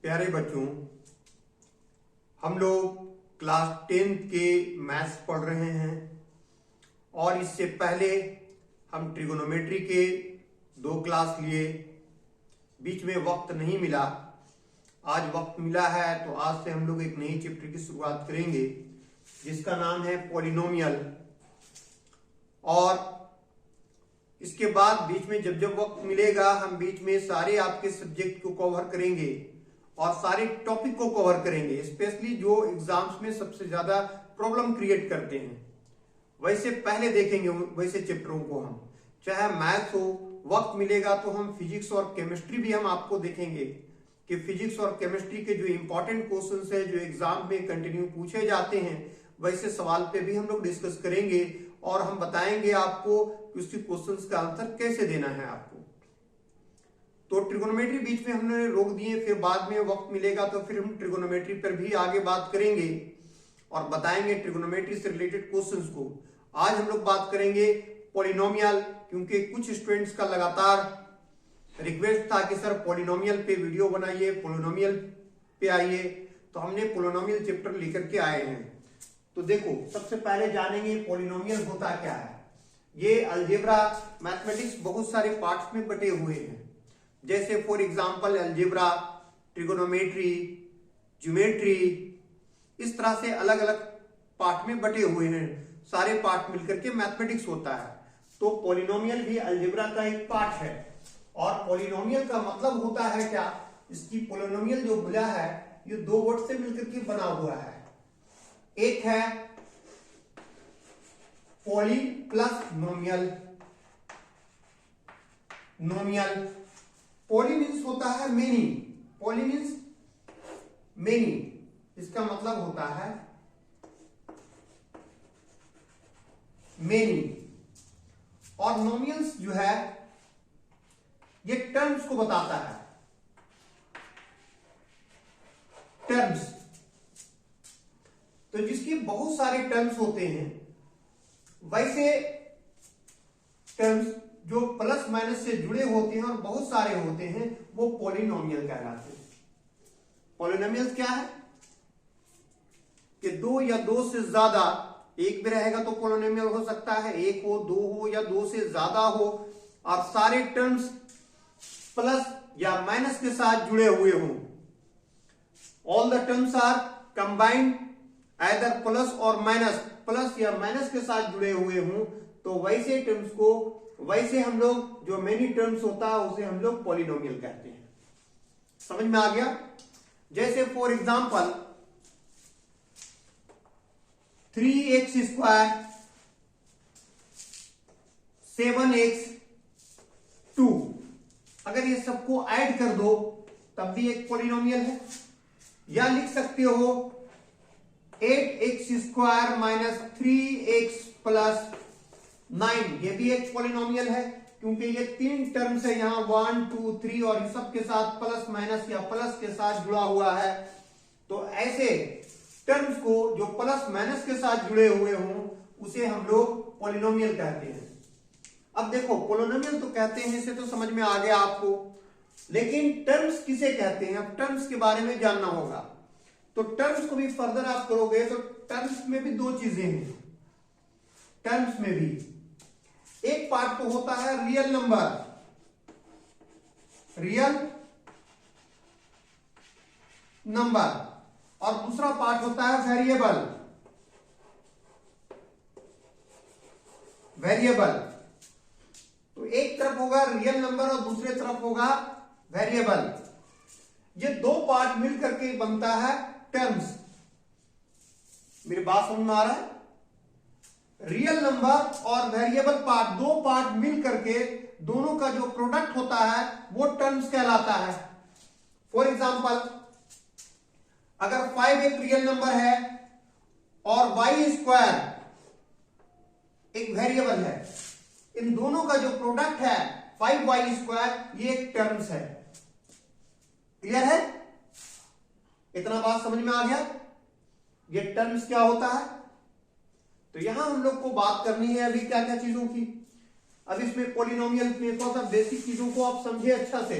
प्यारे बच्चों, हम लोग क्लास 10th के मैथ्स पढ़ रहे हैं और इससे पहले हम ट्रिगोनोमेट्री के 2 क्लास लिए। बीच में वक्त नहीं मिला, आज वक्त मिला है तो आज से हम लोग एक नई चैप्टर की शुरुआत करेंगे जिसका नाम है पॉलिनोमियल। और इसके बाद बीच में जब जब वक्त मिलेगा हम बीच में सारे आपके सब्जेक्ट को कवर करेंगे और सारे टॉपिक को कवर करेंगे, स्पेशली जो एग्जाम्स में सबसे ज्यादा प्रॉब्लम क्रिएट करते हैं। वैसे पहले देखेंगे वैसे चैप्टरों को हम, चाहे मैथ्स हो, वक्त मिलेगा तो हम फिजिक्स और केमिस्ट्री भी हम आपको देखेंगे कि फिजिक्स और केमिस्ट्री के जो इंपॉर्टेंट क्वेश्चंस है जो एग्जाम में कंटिन्यू पूछे जाते हैं वैसे सवाल पे भी हम लोग डिस्कस करेंगे और हम बताएंगे आपको कि उसके क्वेश्चंस का आंसर कैसे देना है आपको। तो ट्रिगोनोमेट्री बीच में हमने रोक दिए, फिर बाद में वक्त मिलेगा तो फिर हम ट्रिगोनोमेट्री पर भी आगे बात करेंगे और बताएंगे ट्रिगोनोमेट्री से रिलेटेड क्वेश्चंस को। आज हम लोग बात करेंगे पॉलिनोमियल, क्योंकि कुछ स्टूडेंट्स का लगातार रिक्वेस्ट था कि सर पॉलिनोमियल पे वीडियो बनाइए, पॉलिनोमियल पे आइए, तो हमने पॉलिनोमियल चैप्टर लेकर के आए हैं। तो देखो, सबसे पहले जानेंगे पॉलिनोमियल होता क्या है। ये अलजेब्रा मैथमेटिक्स बहुत सारे पार्ट्स में बटे हुए हैं, जैसे for example algebra, trigonometry, geometry, इस तरह से अलग अलग पार्ट में बटे हुए हैं। सारे पार्ट मिलकर के मैथमेटिक्स होता है। तो पॉलिनोमियल भी अलजेब्रा का एक पार्ट है। और पॉलिनोमियल का मतलब होता है क्या, इसकी पॉलिनोमियल जो बोला है ये 2 वर्ड से मिलकर के बना हुआ है। एक है पॉली प्लस नोमियल। नोमियल, पॉली मीन्स होता है मेनी, पॉली मीन्स मेनी, इसका मतलब होता है मेनी। और नोमियल्स जो है ये टर्म्स को बताता है, टर्म्स। तो जिसके बहुत सारे टर्म्स होते हैं, वैसे टर्म्स जो प्लस माइनस से जुड़े होते हैं और बहुत सारे होते हैं वो पॉलिनोमियल कहलाते हैं। पॉलिनोमियल क्या है कि 2 या 2 से ज्यादा, एक भी रहेगा तो पॉलिनोमियल हो सकता है, 1 हो, 2 हो या 2 से ज्यादा हो, और सारे टर्म्स प्लस या माइनस के साथ जुड़े हुए हों। All the terms are combined either plus और माइनस, प्लस या माइनस के साथ जुड़े हुए हों, तो वैसे टर्म्स को, वैसे हम लोग जो मेनी टर्म्स होता है उसे हम लोग पॉलिनोमियल कहते हैं। समझ में आ गया? जैसे for example 3x square 7x2, अगर ये सबको ऐड कर दो तब भी एक पॉलिनोमियल है। या लिख सकते हो 8x square minus 3x plus 9, ये भी एक पॉलिनोमियल है, क्योंकि ये 3 टर्म्स है यहां 1 2 3 और इन सब के साथ प्लस माइनस या प्लस के साथ जुड़ा हुआ है। तो ऐसे टर्म्स को जो प्लस माइनस के साथ जुड़े हुए हों उसे हम लोग पॉलिनोमियल कहते हैं। अब देखो, पॉलिनोमियल तो कहते हैं, इसे तो समझ में आ गया आपको, लेकिन टर्म्स किसे कहते हैं, अब टर्म्स के बारे में जानना होगा। तो टर्म्स को भी फर्दर आप करोगे तो टर्म्स में भी 2 चीजें हैं। टर्म्स में भी एक पार्ट तो होता है रियल नंबर, रियल नंबर, और दूसरा पार्ट होता है वेरिएबल, वेरिएबल। तो एक तरफ होगा रियल नंबर और दूसरे तरफ होगा वेरिएबल। ये 2 पार्ट मिलकर के बनता है टर्म्स। मेरी बात समझ में आ रहा है? रियल नंबर और वेरिएबल पार्ट, 2 पार्ट मिल करके दोनों का जो प्रोडक्ट होता है वो टर्म्स कहलाता है। फॉर एग्जांपल, अगर 5 एक रियल नंबर है और y स्क्वायर एक वेरिएबल है, इन दोनों का जो प्रोडक्ट है 5y स्क्वायर, ये एक टर्म्स है। क्लियर है? इतना बात समझ में आ गया? ये टर्म्स क्या होता है। तो यहां हम लोग को बात करनी है अभी क्या क्या चीजों की। अब इसमें पॉलिनोमियल में थोड़ा सा बेसिक चीजों को आप समझे अच्छा से,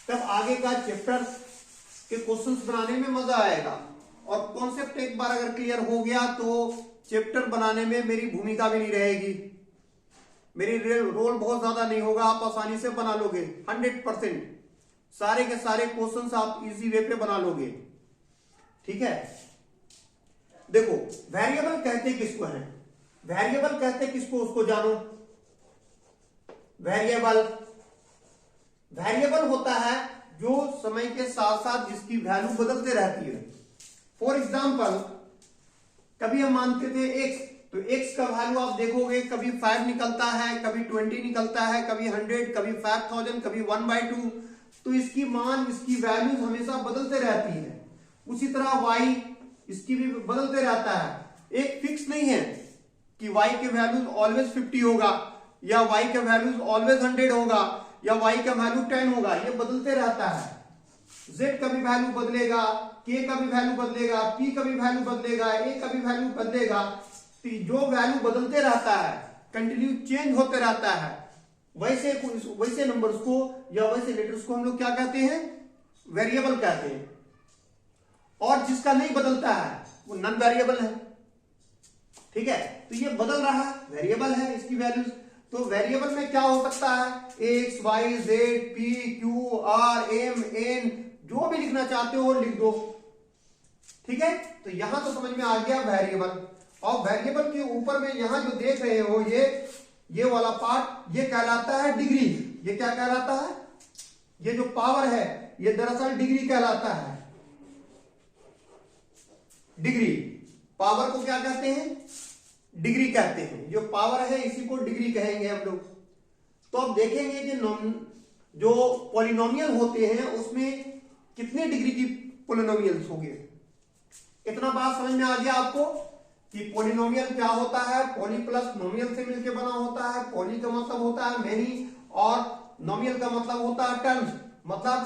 तब आगे का चैप्टर कि क्वेश्चंस बनाने में मजा आएगा, और कॉन्सेप्ट एक बार अगर क्लियर हो गया तो चैप्टर बनाने में मेरी भूमिका भी नहीं रहेगी, मेरी रोल बहुत ज्यादा नहीं होगा, आप आसानी से बना लोगे 100%। सारे के सारे क्वेश्चंस आप इजी वे पे बना लोगे। ठीक है, देखो वेरिएबल कहते किसको है, वेरिएबल कहते किसको, उसको जानो। वेरिएबल होता है जो समय के साथ साथ जिसकी वैल्यू बदलते रहती है। फॉर एग्जाम्पल, कभी हम मानते थे x, तो x का वैल्यू आप देखोगे कभी 5 निकलता है, कभी 20 निकलता है, कभी 100, कभी 5000, कभी 1/2। तो इसकी मान, इसकी वैल्यूज हमेशा बदलते रहती है। उसी तरह y, इसकी भी बदलते रहता है। एक फिक्स नहीं है कि y के वैल्यूज ऑलवेज 50 होगा, या y का वैल्यूज ऑलवेज 100 होगा, या y का वैल्यू 10 होगा, ये बदलते रहता है। z का भी वैल्यू बदलेगा, k का भी वैल्यू बदलेगा, p का भी वैल्यू बदलेगा, a का भी वैल्यू बदलेगा। तो जो वैल्यू बदलते रहता है, कंटिन्यू चेंज होते रहता है, वैसे नंबर्स को या वैसे लेटर्स को हम लोग क्या कहते हैं, वेरिएबल कहते हैं। और जिसका नहीं बदलता है वो नॉन वेरिएबल है। ठीक है, तो ये बदल रहा है, वेरिएबल है इसकी वैल्यूज। तो वेरिएबल में क्या हो सकता है, X, Y, Z, P, Q, R, M, N, जो भी लिखना चाहते हो लिख दो। ठीक है, तो यहां तो समझ में आ गया वेरिएबल। और वेरिएबल के ऊपर में यहां जो देख रहे हो ये वाला पार्ट, ये कहलाता है डिग्री। ये क्या कहलाता है, ये जो पावर है ये दरअसल डिग्री कहलाता है। डिग्री, पावर को क्या कहते हैं, डिग्री कहते हैं। जो पावर है इसी को डिग्री कहेंगे हम लोग। तो अब देखेंगे कि जो पॉलिनोमियल होते हैं उसमें कितने डिग्री की पॉलिनोमियल्स होंगे। इतना बात समझ में आ गया आपको कि पॉलिनोमियल क्या होता है। पॉली प्लस नोमियल से मिलकर बना होता है। पॉली का मतलब होता है मेनी, और नोमियल का मतलब होता है टर्म्स। मतलब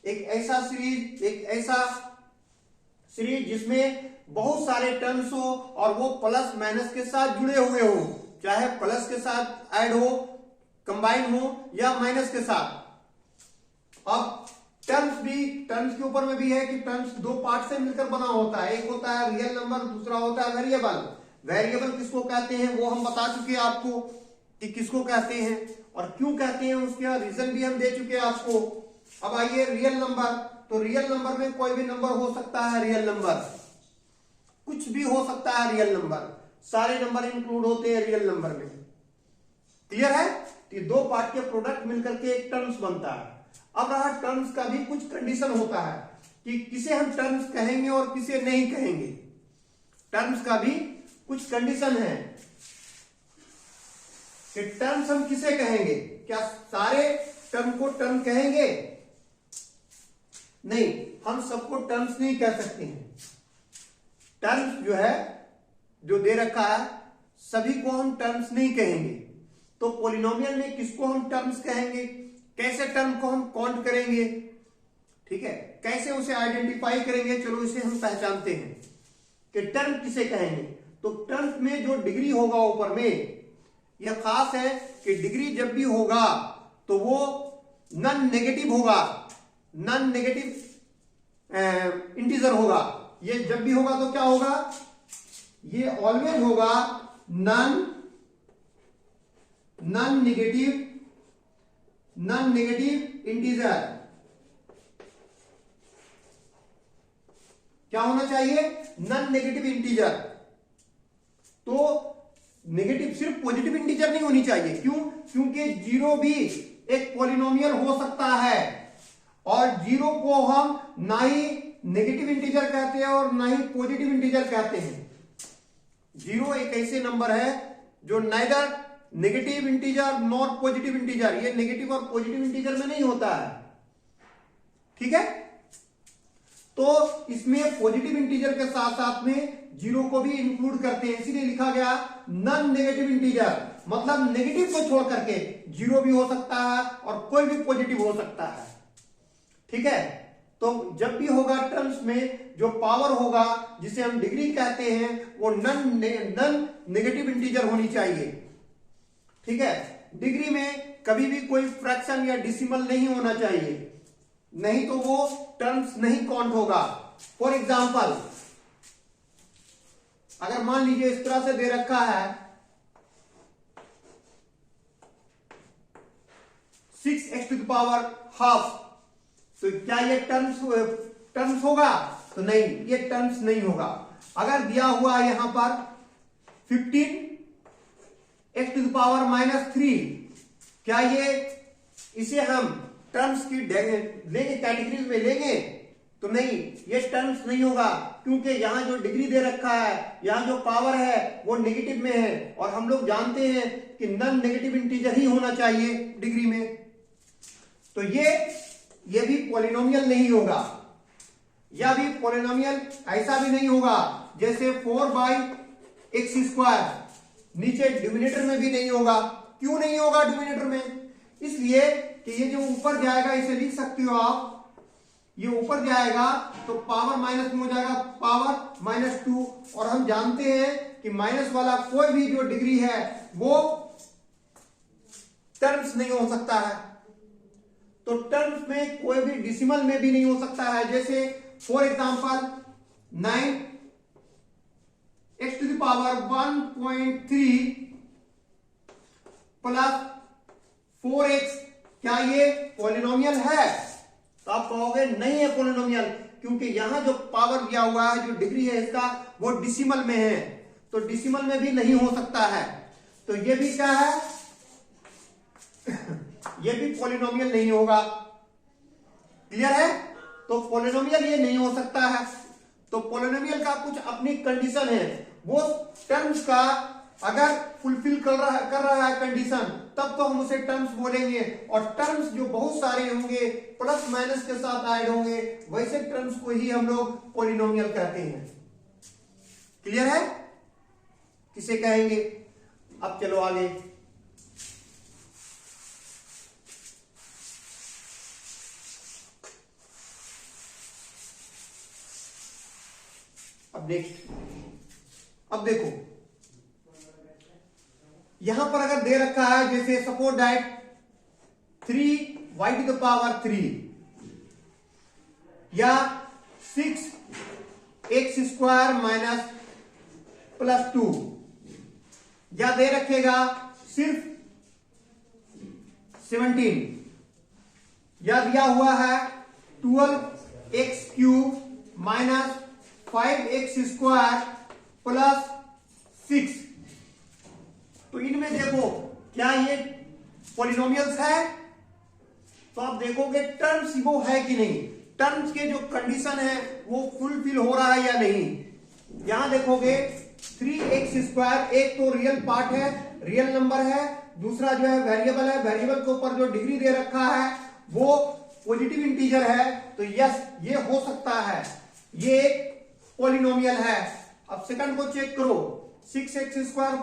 एक ऐसा सीरीज जिसमें बहुत सारे टर्म्स हो और वो प्लस माइनस के साथ जुड़े हुए हो, चाहे प्लस के साथ ऐड हो, कंबाइन हो, या माइनस के साथ। अब टर्म्स के ऊपर में भी है कि टर्म्स दो पार्ट से मिलकर बना होता है। एक होता है रियल नंबर, दूसरा होता है वेरिएबल। वेरिएबल किसको कहते हैं वो हम बता चुके हैं आपको कि किसको कहते हैं और क्यों कहते हैं, उसका रीजन भी हम दे चुके हैं आपको। अब आइए रियल नंबर। तो रियल नंबर में कोई भी नंबर हो सकता है। रियल नंबर कुछ भी हो सकता है। रियल नंबर, सारे नंबर इंक्लूड होते हैं रियल नंबर में। क्लियर है, तो दो पार्ट के प्रोडक्ट मिलकर के एक टर्म्स बनता है। अब रहा टर्म्स का भी कुछ कंडीशन होता है कि किसे हम टर्म्स कहेंगे और किसे नहीं कहेंगे। टर्म्स का भी कुछ कंडीशन है कि टर्म्स हम किसे कहेंगे। क्या सारे टर्म को टर्म कहेंगे? नहीं, हम सबको टर्म्स नहीं कह सकते हैं। टर्म्स जो है, जो दे रखा है, सभी को हम टर्म्स नहीं कहेंगे। तो पॉलिनोमियल में किसको हम टर्म्स कहेंगे, कैसे टर्म को हम काउंट करेंगे, ठीक है, कैसे उसे आइडेंटिफाई करेंगे, चलो इसे हम पहचानते हैं कि टर्म किसे कहेंगे। तो टर्म में जो डिग्री होगा ऊपर में, यह खास है कि डिग्री जब भी होगा तो वो नॉन नेगेटिव होगा, नॉन नेगेटिव इंटीजर होगा। ये जब भी होगा तो क्या होगा, ये ऑलवेज होगा नॉन नेगेटिव इंटीजर। क्या होना चाहिए, नॉन नेगेटिव इंटीजर। तो नेगेटिव सिर्फ पॉजिटिव इंटीजर नहीं होनी चाहिए। क्यों? क्योंकि जीरो भी एक पॉलिनोमियल हो सकता है और जीरो को हम ना ही नेगेटिव इंटीजर कहते हैं और ना ही पॉजिटिव इंटीजर कहते हैं। जीरो एक ऐसे नंबर है जो neither negative integer nor positive integer, ये नेगेटिव और पॉजिटिव इंटीजर में नहीं होता है, ठीक है। तो इसमें पॉजिटिव इंटीजर के साथ साथ में जीरो को भी इंक्लूड करते हैं, इसीलिए लिखा गया नॉन नेगेटिव इंटीजर। मतलब नेगेटिव को छोड़ करके जीरो भी हो सकता है और कोई भी पॉजिटिव हो सकता है, ठीक है। तो जब भी होगा टर्म्स में जो पावर होगा जिसे हम डिग्री कहते हैं वो नॉन नेगेटिव इंटीजर होनी चाहिए, ठीक है। डिग्री में कभी भी कोई फ्रैक्शन या डिसिमल नहीं होना चाहिए, नहीं तो वो टर्म्स नहीं काउंट होगा। फॉर एग्जाम्पल, अगर मान लीजिए इस तरह से दे रखा है 6x⁻², तो क्या ये टर्म्स होगा? तो नहीं, ये टर्म्स नहीं होगा। अगर दिया हुआ है यहां पर 15x⁻³ क्या ये इसे हम टर्म्स की लेंगे, कैटेगरीज में लेंगे? तो नहीं, ये टर्म्स नहीं होगा, क्योंकि यहां जो डिग्री दे रखा है, यहां जो पावर है वो नेगेटिव में है, और हम लोग जानते हैं कि नॉन नेगेटिव इंटीजर ही होना चाहिए डिग्री में। तो ये भी पॉलिनोमियल नहीं होगा। या भी पॉलिनोमियल ऐसा भी नहीं होगा जैसे 4/x², नीचे डिनोमिनेटर में भी नहीं होगा। क्यों नहीं होगा डिनोमिनेटर में? इसलिए कि ये जो ऊपर जाएगा इसे लिख सकते हो आप, ये ऊपर जाएगा तो पावर माइनस में हो जाएगा, पावर -2, और हम जानते हैं कि माइनस वाला कोई भी जो डिग्री है वो टर्म्स नहीं हो सकता है। तो टर्म्स में कोई भी डिसिमल में भी नहीं हो सकता है। जैसे for example 9x⁻1.3 plus 4x, क्या ये पॉलिनोमियल है? तो आप कहोगे नहीं है पॉलिनोमियल, क्योंकि यहां जो पावर दिया हुआ है, जो डिग्री है इसका, वो डिसिमल में है, तो डिसिमल में भी नहीं हो सकता है। तो ये भी क्या है? ये भी पॉलिनोमियल नहीं होगा। क्लियर है? तो पॉलिनोमियल ये नहीं हो सकता है। तो पॉलिनोमियल का कुछ अपनी कंडीशन है, वो टर्म्स का अगर फुलफिल कर रहा है कंडीशन, तब तो हम उसे टर्म्स बोलेंगे। और टर्म्स जो बहुत सारे होंगे, प्लस माइनस के साथ ऐड होंगे, वैसे टर्म्स को ही हम लोग पॉलिनोमियल कहते हैं। क्लियर है? किसे कहेंगे? अब चलो आगे। अब नेक्स्ट, अब देखो यहां पर अगर दे रखा है, जैसे सपोज दैट 3y⁻³ या 6x² +2, या दे रखेगा सिर्फ 17, या दिया हुआ है 12x³ -5x² +6। तो इनमें देखो क्या ये पॉलिनोमियल्स है? तो आप देखोगे टर्म्स वो है कि नहीं, टर्म्स के जो कंडीशन है वो फुलफिल हो रहा है या नहीं। यहां देखोगे 3x², एक तो रियल पार्ट है, रियल नंबर है, दूसरा जो है वेरिएबल है, वेरिएबल के ऊपर जो डिग्री दे रखा है वो पॉजिटिव इंटीजर है। तो यस, ये हो सकता है, ये एक पॉलिनोमियल है। अब सेकंड को चेक करो, 6x²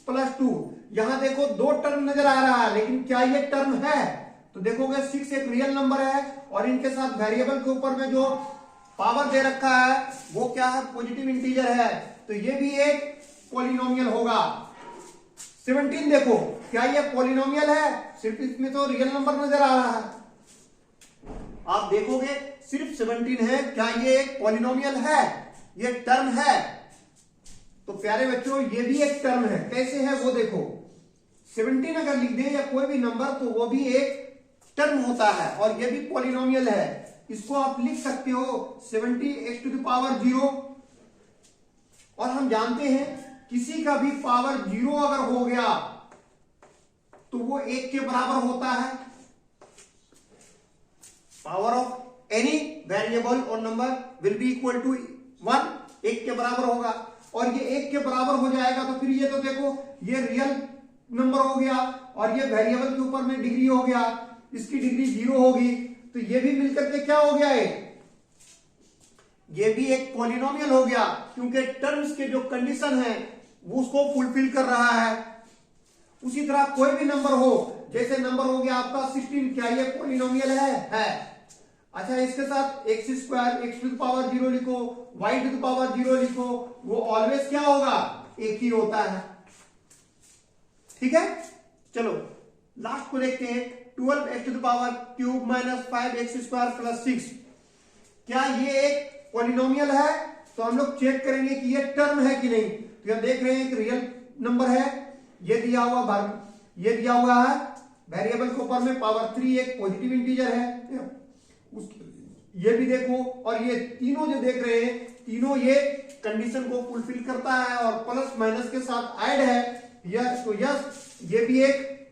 +2, यहां देखो दो टर्म नजर आ रहा है, लेकिन क्या ये टर्म है? तो देखोगे 6 एक रियल नंबर है, और इनके साथ वेरिएबल के ऊपर में जो पावर दे रखा है वो क्या है? पॉजिटिव इंटीजर है। तो ये भी एक पॉलिनोमियल होगा। 17 देखो, क्या ये पॉलिनोमियल है? सिर्फ इसमें तो रियल नंबर नजर आ रहा है। आप देखोगे सिर्फ 17 है, क्या ये एक पॉलिनोमियल है? ये टर्म है। तो प्यारे बच्चों, ये भी एक टर्म है। कैसे है वो देखो, 17 अगर लिख दें या कोई भी नंबर, तो वो भी एक टर्म होता है, और ये भी पॉलिनोमियल है। इसको आप लिख सकते हो 70x⁻0, और हम जानते हैं किसी का भी पावर 0 अगर हो गया तो वो 1 के बराबर होता है। पावर ऑफ एनी वेरिएबल और number will be equal to 1, 1 के बराबर होगा। और ये 1 के बराबर हो जाएगा तो फिर ये तो देखो, ये रियल नंबर हो गया, और ये वेरिएबल के ऊपर में डिग्री हो गया, इसकी डिग्री 0 होगी, तो ये भी मिलकर के क्या हो गया? ये भी एक पॉलिनोमियल हो गया, क्योंकि टर्म्स के जो कंडीशन है वो उसको फुलफिल कर रहा है। उसी तरह कोई भी नंबर हो, जैसे नंबर हो गया आपका 16, क्या ये पॉलिनोमियल है? अच्छा, इसके साथ x² x⁻0 लिखो, y⁻0 लिखो, वो ऑलवेज क्या होगा? एक ही होता है। ठीक है, चलो लास्ट को देखते हैं। 12x³ माइनस 5x² प्लस 6, क्या ये एक पॉलिनोमियल है? तो हम लोग चेक करेंगे कि ये टर्म है कि नहीं। तो यहां देख रहे हैं एक रियल नंबर है, ये दिया हुआ है वेरिएबल के ऊपर में पावर 3 एक पॉजिटिव इंटीजर है, ये भी देखो, और ये तीनों जो देख रहे हैं तीनों ये कंडीशन को फुलफिल करता है और प्लस माइनस के साथ ऐड है, यस, तो यस ये भी एक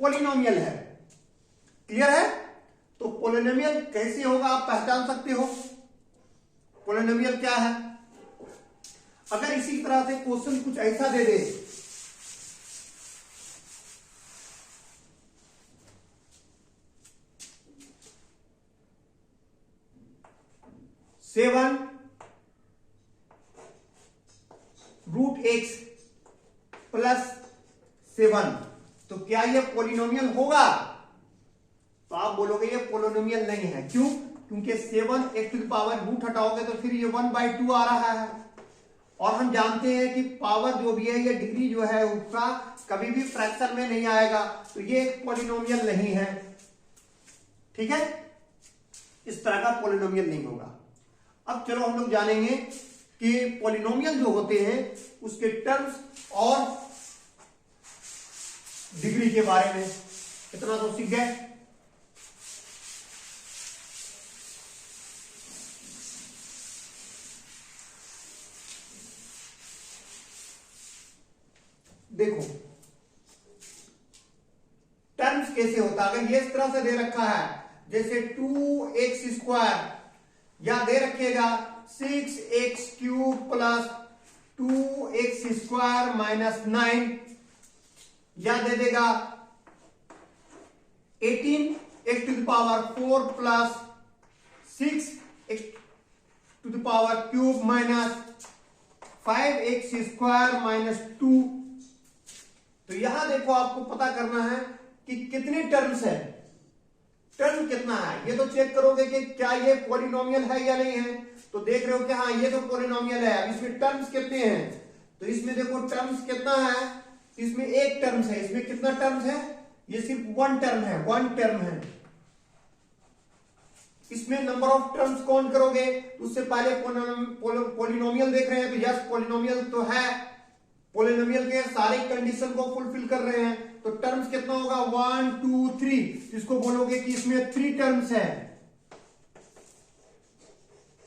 पॉलिनोमियल है। क्लियर है? तो पॉलिनोमियल कैसे होगा आप पहचान सकते हो, पॉलिनोमियल क्या है। अगर इसी तरह से क्वेश्चन कुछ ऐसा दे दे, सेवन रूट एक्स प्लस 7, तो क्या ये पॉलिनोमियल होगा? तो आप बोलोगे ये पॉलिनोमियल नहीं है। क्यों? क्योंकि 7x⁻, रूट हटाओगे तो फिर ये 1/2 आ रहा है, और हम जानते हैं कि पावर जो भी है ये डिग्री जो है उसका कभी भी फ्रैक्शन में नहीं आएगा, तो ये एक पॉलिनोमियल नहीं है। ठीक है, इस तरह का पॉलिनोमियल नहीं होगा। अब चलो हम लोग जानेंगे कि पॉलिनोमियल जो होते हैं उसके टर्म्स और डिग्री के बारे में। इतना तो सीख गए। देखो टर्म्स कैसे होता है, अगर ये इस तरह से दे रखा है जैसे 2x², या दे रखिएगा 6x³ प्लस 2x² माइनस 9, या दे देगा 18x⁴ plus 6x³ minus 5x² minus 2। तो यहां देखो आपको पता करना है कि कितनी टर्म्स है, टर्म कितना है, ये तो चेक करोगे कि क्या ये पॉलिनोमियल है या नहीं है। तो देख रहे हो कि हाँ ये तो पॉलिनोमियल है। अब इसमें टर्म्स कितने हैं, तो इसमें देखो टर्म्स कितना है, इसमें एक टर्म्स है। इसमें कितना टर्म्स है, ये सिर्फ वन टर्म है। इसमें नंबर ऑफ टर्म्स कौन करोगे, उससे पहले पॉलिनोमियल देख रहे हैं, तो यस पॉलिनोमियल तो है, पॉलिनोमियल के सारे कंडीशन को फुलफिल कर रहे हैं। तो टर्म्स कितना होगा, 1 2 3, इसको बोलोगे कि इसमें 3 टर्म्स है,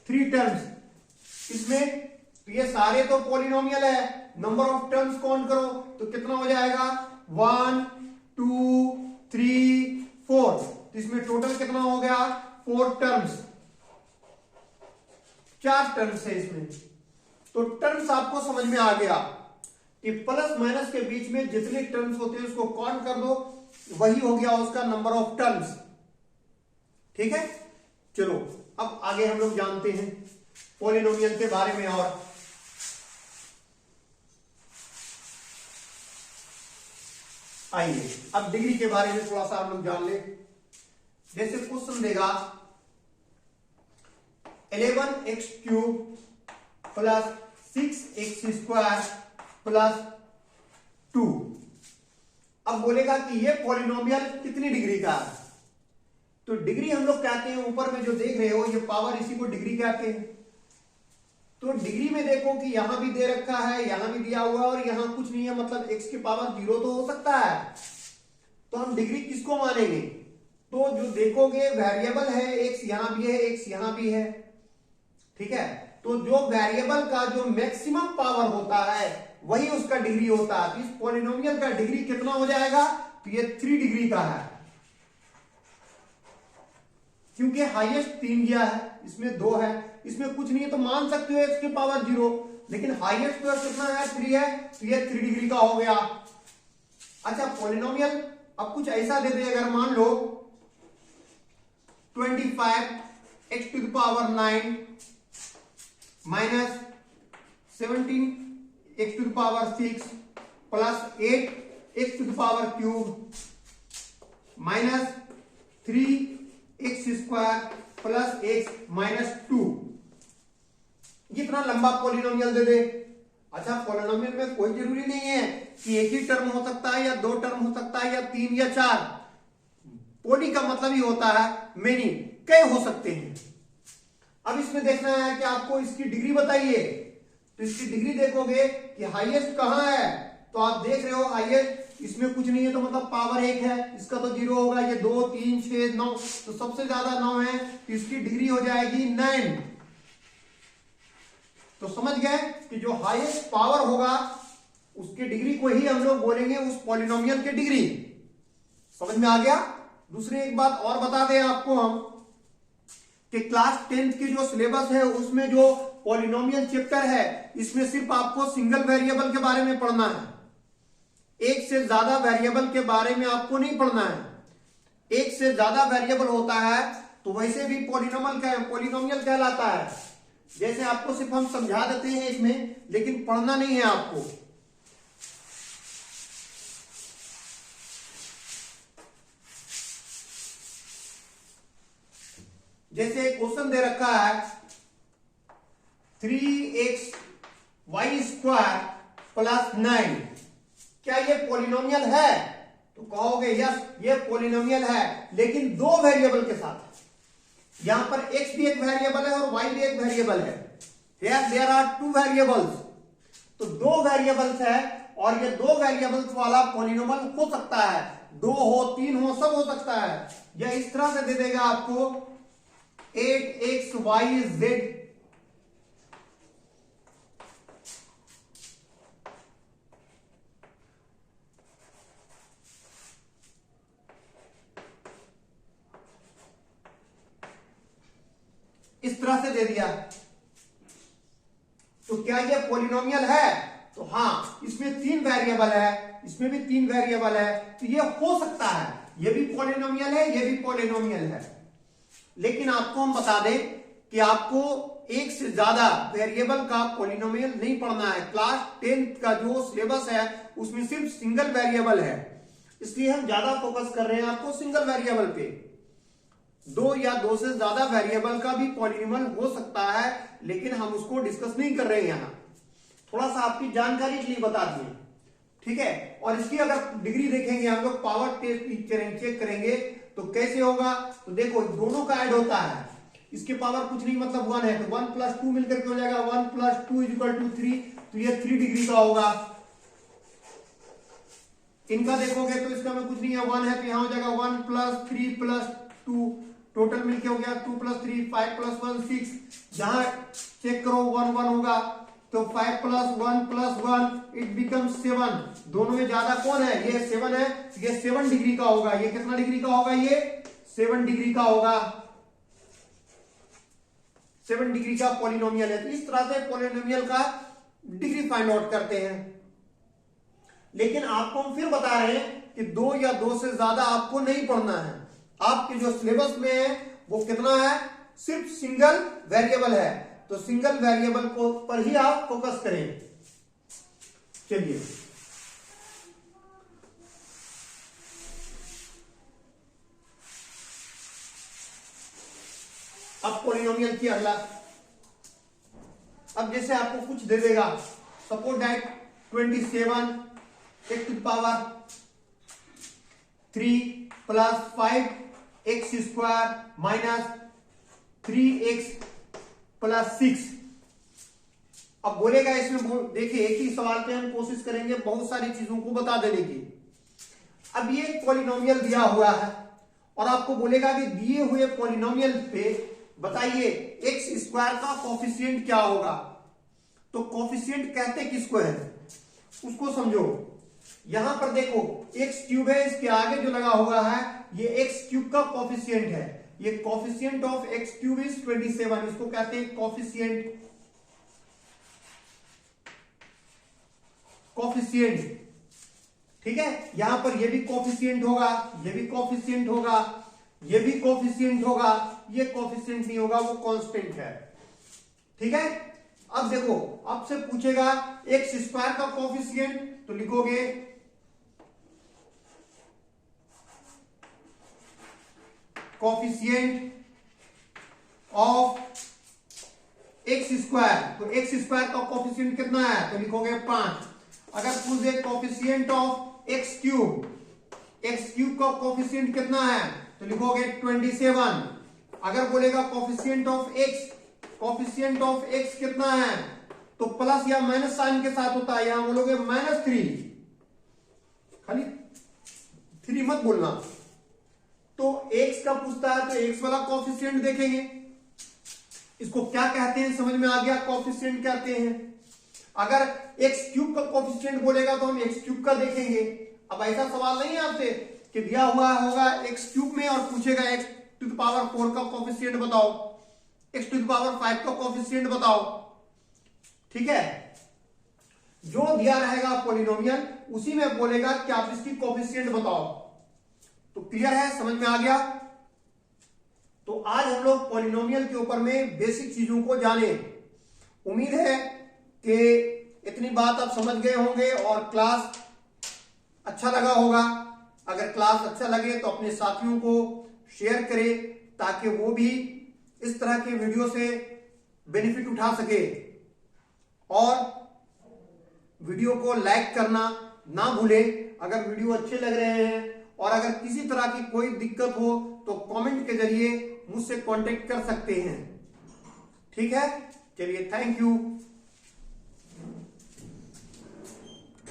3 टर्म्स इसमें। तो ये सारे तो पॉलिनोमियल है, नंबर ऑफ टर्म्स काउंट करो तो कितना हो जाएगा, 1 2 3 4। तो इसमें टोटल कितना हो गया, 4 टर्म्स, 4 टर्म्स है इसमें। तो टर्म्स आपको समझ में आ गया कि प्लस माइनस के बीच में जितने टर्म्स होते हैं उसको काउंट कर दो, वही हो गया उसका नंबर ऑफ टर्म्स। ठीक है, चलो अब आगे हम लोग जानते हैं पॉलिनोमियल के बारे में। और आइए अब डिग्री के बारे में थोड़ा सा हम लोग जान ले। जैसे क्वेश्चन देगा 11x³ प्लस 6x² प्लस 2, अब बोलेगा कि ये पॉलिनोमियल कितनी डिग्री का है। तो डिग्री हम लोग कहते हैं, ऊपर में जो देख रहे हो ये पावर, इसी को डिग्री कहते हैं। तो डिग्री में देखो कि यहां भी दे रखा है, यहां भी दिया हुआ है, और यहां कुछ नहीं है, मतलब x की पावर 0 तो हो सकता है। तो हम डिग्री किसको मानेंगे, तो जो देखोगे वेरिएबल है, x यहां भी है, x यहां भी है। ठीक है, तो जो वेरिएबल का जो मैक्सिमम पावर होता है वही उसका डिग्री होता है। तो इस पॉलिनोमियल का डिग्री कितना हो जाएगा, तो ये 3 डिग्री का है, क्योंकि हाईएस्ट 3 गया है, इसमें 2 है, इसमें कुछ नहीं है, तो मान सकते हो x की पावर 0, लेकिन हाईएस्ट तो कितना है, 3 है, तो ये 3 डिग्री का हो गया। अच्छा पॉलिनोमियल अब कुछ ऐसा दे दे, अगर मान लो 25x⁹ minus 17x⁶ plus 8x³ minus 3x² plus x minus 2, इतना लंबा पॉलिनोमियल दे दे। अच्छा पॉलिनोमियल में कोई जरूरी नहीं है कि एक ही टर्म हो सकता है, या 2 टर्म हो सकता है, या 3 या 4, पोली का मतलब ही होता है मेनी, कई हो सकते हैं। अब इसमें देखना है कि आपको इसकी डिग्री बताइए, तो इसकी डिग्री देखोगे कि हाईएस्ट कहां है, तो आप देख रहे हो हाईएस्ट इसमें कुछ नहीं है, तो मतलब पावर 1 है, इसका तो 0 होगा, ये 2 3 6 9, तो सबसे ज्यादा 9 है, तो इसकी डिग्री हो जाएगी 9। तो समझ गए कि जो हाईएस्ट पावर होगा उसकी डिग्री को ही हम लोग बोलेंगे उस पॉलिनोमियल की डिग्री। समझ में आ गया। दूसरी एक बात और बता दें आपको हम कि क्लास 10th की जो सिलेबस है उसमें जो पॉलिनोमियल चैप्टर है इसमें सिर्फ आपको सिंगल वेरिएबल के बारे में पढ़ना है, एक से ज्यादा वेरिएबल के बारे में आपको नहीं पढ़ना है। एक से ज्यादा वेरिएबल होता है तो वैसे भी पॉलिनोमियल कहलाता है। जैसे आपको सिर्फ हम समझा देते हैं इसमें, लेकिन पढ़ना नहीं है आपको। जैसे क्वेश्चन दे रखा है 3xy² + 9, क्या ये पॉलिनोमियल है? तो कहोगे यस ये पॉलिनोमियल है, लेकिन दो वेरिएबल के साथ। यहां पर x भी एक वेरिएबल है और y भी एक वेरिएबल है। देयर आर 2 वेरिएबल्स, तो दो वेरिएबल्स है और ये दो वेरिएबल्स वाला पॉलिनोमियल हो सकता है, 2 हो 3 हो सब हो सकता है। यह इस तरह से दे देगा आपको 8xyz इस तरह से दे दिया। तो क्या ये पॉलिनोमियल है? तो हाँ, इसमें 3 वेरिएबल है, इसमें भी 3 वेरिएबल है, तो ये हो सकता है, ये भी पॉलिनोमियल है, ये भी पॉलिनोमियल है। लेकिन आपको हम बता दें कि आपको एक से ज्यादा वेरिएबल का पॉलिनोमियल नहीं पढ़ना है। क्लास 10th का जो सिलेबस है उसमें सिर्फ सिंगल वेरिएबल है, इसलिए हम ज्यादा फोकस कर रहे हैं आपको सिंगल वेरिएबल पे। 2 या 2 से ज्यादा वेरिएबल का भी पॉलिनोमियल हो सकता है, लेकिन हम उसको डिस्कस नहीं कर रहे हैं यहां, थोड़ा सा आपकी जानकारी के लिए बता दिए, ठीक है। और इसकी अगर डिग्री देखेंगे हम लोग, पावर टेस्ट चेक करेंगे तो कैसे होगा, तो देखो दोनों का ऐड होता है, इसके पावर कुछ नहीं मतलब 1 है, तो 1 + 2 मिलकर के हो जाएगा 1 + 2 = 3, तो ये 3 डिग्री का होगा। इनका देखोगे तो इसका में कुछ नहीं है, 1 है, तो यहां हो जाएगा 1 + 3 + 2, टोटल मिलके हो गया 2 + 3 5 + 1 6। जहां चेक करो 1 1 होगा, तो 5 + 1 + 1 इट बिकम्स 7। दोनों में ज्यादा कौन है? ये 7 है, ये 7 डिग्री का होगा। ये कितना डिग्री का होगा? ये 7 डिग्री का होगा, 7 डिग्री का पॉलिनोमियल है। तो इस तरह से पॉलिनोमियल का डिग्री फाइंड आउट करते हैं। लेकिन आपको हम फिर बता रहे हैं कि 2 या 2 से ज्यादा आपको नहीं पढ़ना है। आपके जो सिलेबस में है वो कितना है? सिर्फ सिंगल वेरिएबल है, तो सिंगल वेरिएबल को पर ही आप फोकस करें। चलिए अब पॉलिनोमियल की अगला, अब जैसे आपको कुछ दे देगा, सपोज दैट 27 3 + 5x² - 3x + 6। अब बोलेगा इसमें, देखिए एक ही सवाल पे हम कोशिश करेंगे बहुत सारी चीजों को बता देने की। अब ये पॉलिनोमियल दिया हुआ है और आपको बोलेगा कि दिए हुए पॉलिनोमियल पे बताइए x² का कोफिशिएंट क्या होगा। तो कोफिशिएंट कहते किसको है उसको समझो। यहां पर देखो x³ है, इसके आगे जो लगा हुआ है ये x³ का कोफिशिएंट है। ये कोफिशिएंट ऑफ x³ इज 27, इसको कहते हैं कोफिशिएंट, ठीक है। यहां पर ये भी कोफिशिएंट होगा, ये भी कोफिशिएंट होगा, ये भी कोफिशिएंट होगा, ये कोफिशिएंट नहीं होगा, वो कांस्टेंट है, ठीक है। अब देखो आपसे पूछेगा x² का कोफिशिएंट, तो लिखोगे कोफिशिएंट ऑफ x², तो x² का कोफिशिएंट कितना है? तो लिखोगे 5। अगर पूछे coefficient of x³ x cube का कोफिशिएंट कितना है, तो लिखोगे 27। अगर बोलेगा कोफिशिएंट ऑफ एक्स कितना है, तो प्लस या माइनस साइन के साथ होता है, यहां बोलोगे -3, खाली 3 मत बोलना। तो एक्स का पूछता है तो एक्स वाला कोफिशिएंट देखेंगे, इसको क्या कहते हैं समझ में आ गया, कोफिशिएंट कहते हैं। अगर एक्स क्यूब का कोफिशिएंट बोलेगा तो हम एक्स क्यूब का देखेंगे। अब ऐसा सवाल नहीं है आपसे कि दिया हुआ होगा एक्स क्यूब में और पूछेगा एक्स टू द पावर 4 का कोफिशिएंट बताओ, एक्स टू द पावर 5 का कोफिशिएंट बताओ, ठीक है। जो दिया रहेगा पॉलिनोमियल उसी में बोलेगा कि आप इसकी कोफिशिएंट बताओ। तो क्लियर है, समझ में आ गया। तो आज हम लोग पॉलिनोमियल के ऊपर में बेसिक चीजों को जाने। उम्मीद है कि इतनी बात आप समझ गए होंगे और क्लास अच्छा लगा होगा। अगर क्लास अच्छा लगे तो अपने साथियों को शेयर करें ताकि वो भी इस तरह के वीडियो से बेनिफिट उठा सके, और वीडियो को लाइक करना ना भूले अगर वीडियो अच्छे लग रहे हैं। और अगर किसी तरह की कोई दिक्कत हो तो कमेंट के जरिए मुझसे कांटेक्ट कर सकते हैं, ठीक है। चलिए, थैंक यू।